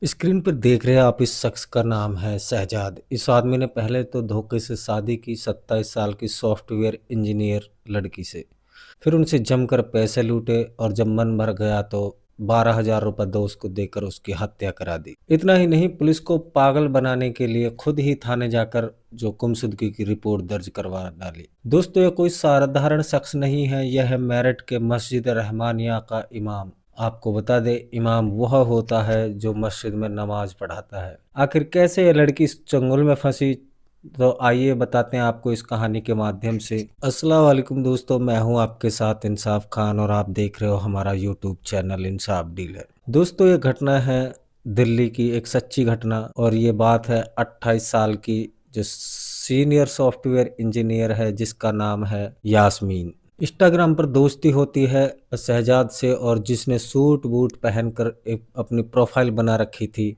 Screen पर देख रहे हैं आप, इस शख्स का नाम है शहजाद। इस आदमी ने पहले तो धोखे से शादी की 27 साल की सॉफ्टवेयर इंजीनियर लड़की से। फिर उनसे जमकर पैसे लूटे और जब मन भर गया तो 12,000 रुपये दोस्त को देकर उसकी हत्या करा दी। इतना ही नहीं, पुलिस को पागल बनाने के लिए खुद ही थाने जाकर जो गुमशुदगी की रिपोर्ट दर्ज करवा डाली। दोस्तों, यह कोई साधारण शख्स नहीं है, यह है मेरठ के मस्जिद रहमानिया का इमाम। आपको बता दें, इमाम वह होता है जो मस्जिद में नमाज पढ़ाता है। आखिर कैसे ये लड़की इस चंगुल में फंसी, तो आइए बताते हैं आपको इस कहानी के माध्यम से। अस्सलाम वालेकुम दोस्तों, मैं हूं आपके साथ इंसाफ खान और आप देख रहे हो हमारा यूट्यूब चैनल इंसाफ डीलर। दोस्तों, ये घटना है दिल्ली की एक सच्ची घटना और ये बात है 28 साल की जो सीनियर सॉफ्टवेयर इंजीनियर है जिसका नाम है यास्मीन। इंस्टाग्राम पर दोस्ती होती है शहजाद से और जिसने सूट बूट पहनकर एक अपनी प्रोफाइल बना रखी थी।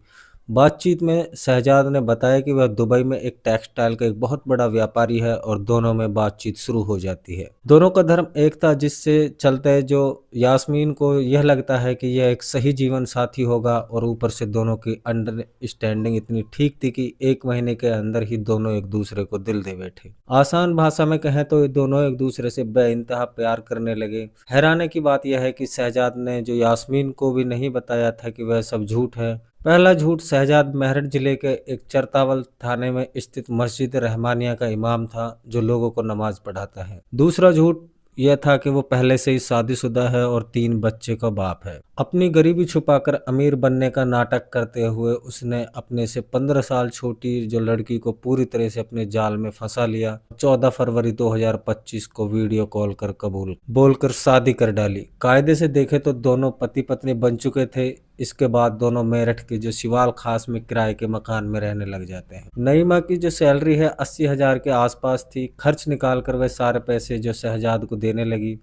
बातचीत में शहजाद ने बताया कि वह दुबई में एक टेक्सटाइल का एक बहुत बड़ा व्यापारी है और दोनों में बातचीत शुरू हो जाती है। दोनों का धर्म एक था, जिससे चलते जो यास्मीन को यह लगता है कि यह एक सही जीवन साथी होगा और ऊपर से दोनों की अंडरस्टैंडिंग इतनी ठीक थी कि 1 महीने के अंदर ही दोनों एक दूसरे को दिल दे बैठे। आसान भाषा में कहें तो ये दोनों एक दूसरे से बेइंतहा प्यार करने लगे। हैरानी की बात यह है कि शहजाद ने जो यास्मीन को भी नहीं बताया था कि वह सब झूठ है। पहला झूठ, शहजाद मेरठ जिले के एक चरतावल थाने में स्थित मस्जिद रहमानिया का इमाम था जो लोगों को नमाज पढ़ाता है। दूसरा झूठ यह था कि वो पहले से ही शादीशुदा है और 3 बच्चे का बाप है। अपनी गरीबी छुपाकर अमीर बनने का नाटक करते हुए उसने अपने से 15 साल छोटी जो लड़की को पूरी तरह से अपने जाल में फंसा लिया। 14 फरवरी 2025 को वीडियो कॉल कर कबूल बोलकर शादी कर डाली। कायदे से देखे तो दोनों पति पत्नी बन चुके थे। इसके बाद दोनों मेरठ के जो सिवाल खास में किराए के मकान में रहने लग जाते हैं। नईमा की जो सैलरी है 80,000 के आसपास थी। खर्च निकाल कर वह सारे पैसे जो शहजाद को देने लगी।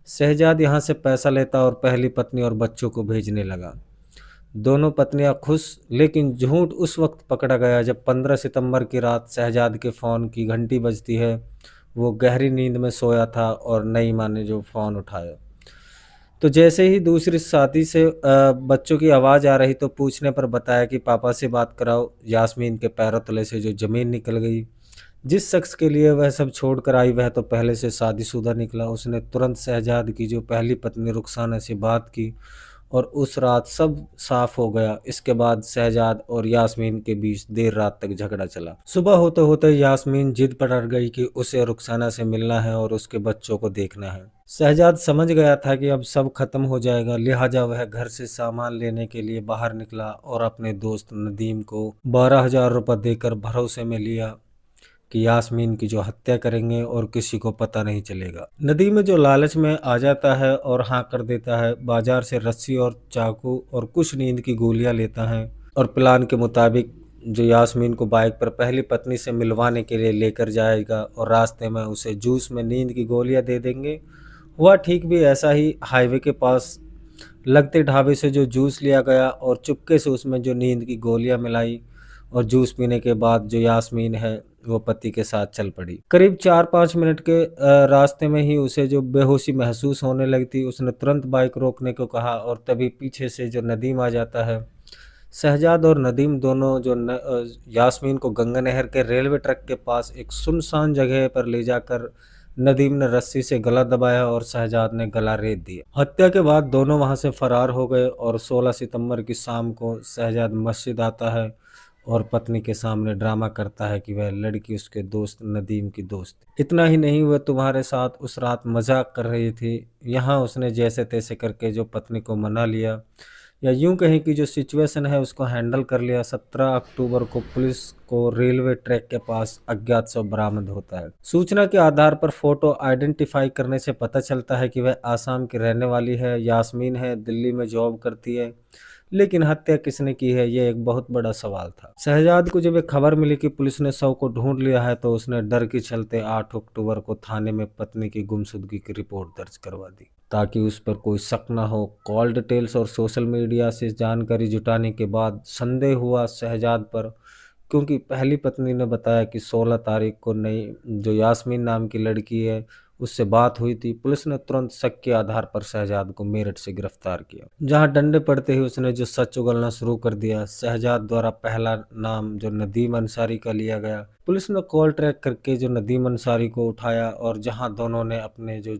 शहजाद यहाँ से पैसा लेता और पहली पत्नी और बच्चों को भेजने लगा। दोनों पत्नियां खुश, लेकिन झूठ उस वक्त पकड़ा गया जब 15 सितंबर की रात शहजाद के फ़ोन की घंटी बजती है। वो गहरी नींद में सोया था और नईमा ने जो फ़ोन उठाया तो जैसे ही दूसरी शादी से बच्चों की आवाज़ आ रही तो पूछने पर बताया कि पापा से बात कराओ। यास्मीन के पैरों तले से जो ज़मीन निकल गई। जिस शख्स के लिए वह सब छोड़कर आई वह तो पहले से शादीशुदा निकला। उसने तुरंत शहजाद की जो पहली पत्नी रुखसाना से बात की और उस रात सब साफ हो गया। इसके बाद शहजाद और यास्मीन के बीच देर रात तक झगड़ा चला। सुबह होते होते यास्मीन जिद पर अड़ गई कि उसे रुखसाना से मिलना है और उसके बच्चों को देखना है। शहजाद समझ गया था कि अब सब खत्म हो जाएगा, लिहाजा वह घर से सामान लेने के लिए बाहर निकला और अपने दोस्त नदीम को 12,000 रुपये देकर भरोसे में लिया कि यास्मीन की जो हत्या करेंगे और किसी को पता नहीं चलेगा। नदीम जो लालच में आ जाता है और हाँ कर देता है। बाजार से रस्सी और चाकू और कुछ नींद की गोलियां लेता है और प्लान के मुताबिक जो यास्मीन को बाइक पर पहली पत्नी से मिलवाने के लिए लेकर जाएगा और रास्ते में उसे जूस में नींद की गोलियां दे देंगे। हुआ ठीक भी ऐसा ही। हाईवे के पास लगते ढाबे से जो जूस लिया गया और चुपके से उसमें जो नींद की गोलियां मिलाई और जूस पीने के बाद जो यास्मीन है वो पति के साथ चल पड़ी। करीब 4-5 मिनट के रास्ते में ही उसे जो बेहोशी महसूस होने लगी थी। उसने तुरंत बाइक रोकने को कहा और तभी पीछे से जो नदीम आ जाता है। शहजाद और नदीम दोनों जो यास्मीन को गंगा नहर के रेलवे ट्रैक के पास एक सुनसान जगह पर ले जाकर नदीम ने रस्सी से गला दबाया और शहजाद ने गला रेत दिया। हत्या के बाद दोनों वहां से फरार हो गए और 16 सितंबर की शाम को शहजाद मस्जिद आता है और पत्नी के सामने ड्रामा करता है कि वह लड़की उसके दोस्त नदीम की दोस्त। इतना ही नहीं, वह तुम्हारे साथ उस रात मजाक कर रही थी। यहाँ उसने जैसे तैसे करके जो पत्नी को मना लिया, या यूं कहें कि जो सिचुएशन है उसको हैंडल कर लिया। 17 अक्टूबर को पुलिस को रेलवे ट्रैक के पास अज्ञात शव बरामद होता है। सूचना के आधार पर फोटो आइडेंटिफाई करने से पता चलता है कि वह आसाम की रहने वाली है। यास्मीन है, दिल्ली में जॉब करती है, लेकिन हत्या किसने की है यह एक बहुत बड़ा सवाल था। शहजाद को जब एक खबर मिली कि पुलिस ने शव को ढूंढ लिया है तो उसने डर के चलते 8 अक्टूबर को थाने में पत्नी की गुमशुदगी की रिपोर्ट दर्ज करवा दी ताकि उस पर कोई शक न हो। कॉल डिटेल्स और सोशल मीडिया से जानकारी जुटाने के बाद संदेह हुआ शहजाद पर, क्योंकि पहली पत्नी ने बताया कि 16 तारीख को नई जो यास्मीन नाम की लड़की है उससे बात हुई थी। पुलिस ने तुरंत शक के आधार पर शहजाद को मेरठ से गिरफ्तार किया, जहां डंडे पड़ते ही उसने जो सच उगलना शुरू कर दिया। शहजाद द्वारा पहला नाम जो नदीम अंसारी का लिया गया। पुलिस ने कॉल ट्रैक करके जो नदीम अंसारी को उठाया और जहां दोनों ने अपने जो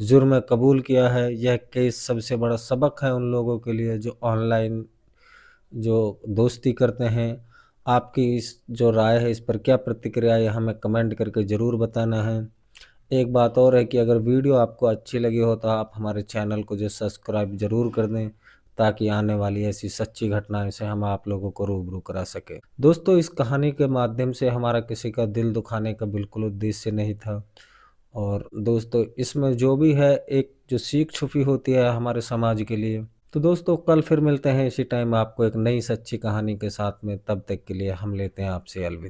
जुर्म कबूल किया है। यह केस सबसे बड़ा सबक है उन लोगों के लिए जो ऑनलाइन जो दोस्ती करते हैं। आपकी इस जो राय है इस पर क्या प्रतिक्रिया है, हमें कमेंट करके ज़रूर बताना है। एक बात और है कि अगर वीडियो आपको अच्छी लगी हो तो आप हमारे चैनल को जो सब्सक्राइब ज़रूर कर दें, ताकि आने वाली ऐसी सच्ची घटनाएं से हम आप लोगों को रूबरू करा सके। दोस्तों, इस कहानी के माध्यम से हमारा किसी का दिल दुखाने का बिल्कुल उद्देश्य नहीं था। और दोस्तों, इसमें जो भी है एक जो सीख छुपी होती है हमारे समाज के लिए। तो दोस्तों, कल फिर मिलते हैं इसी टाइम आपको एक नई सच्ची कहानी के साथ में। तब तक के लिए हम लेते हैं आपसे अलविदा।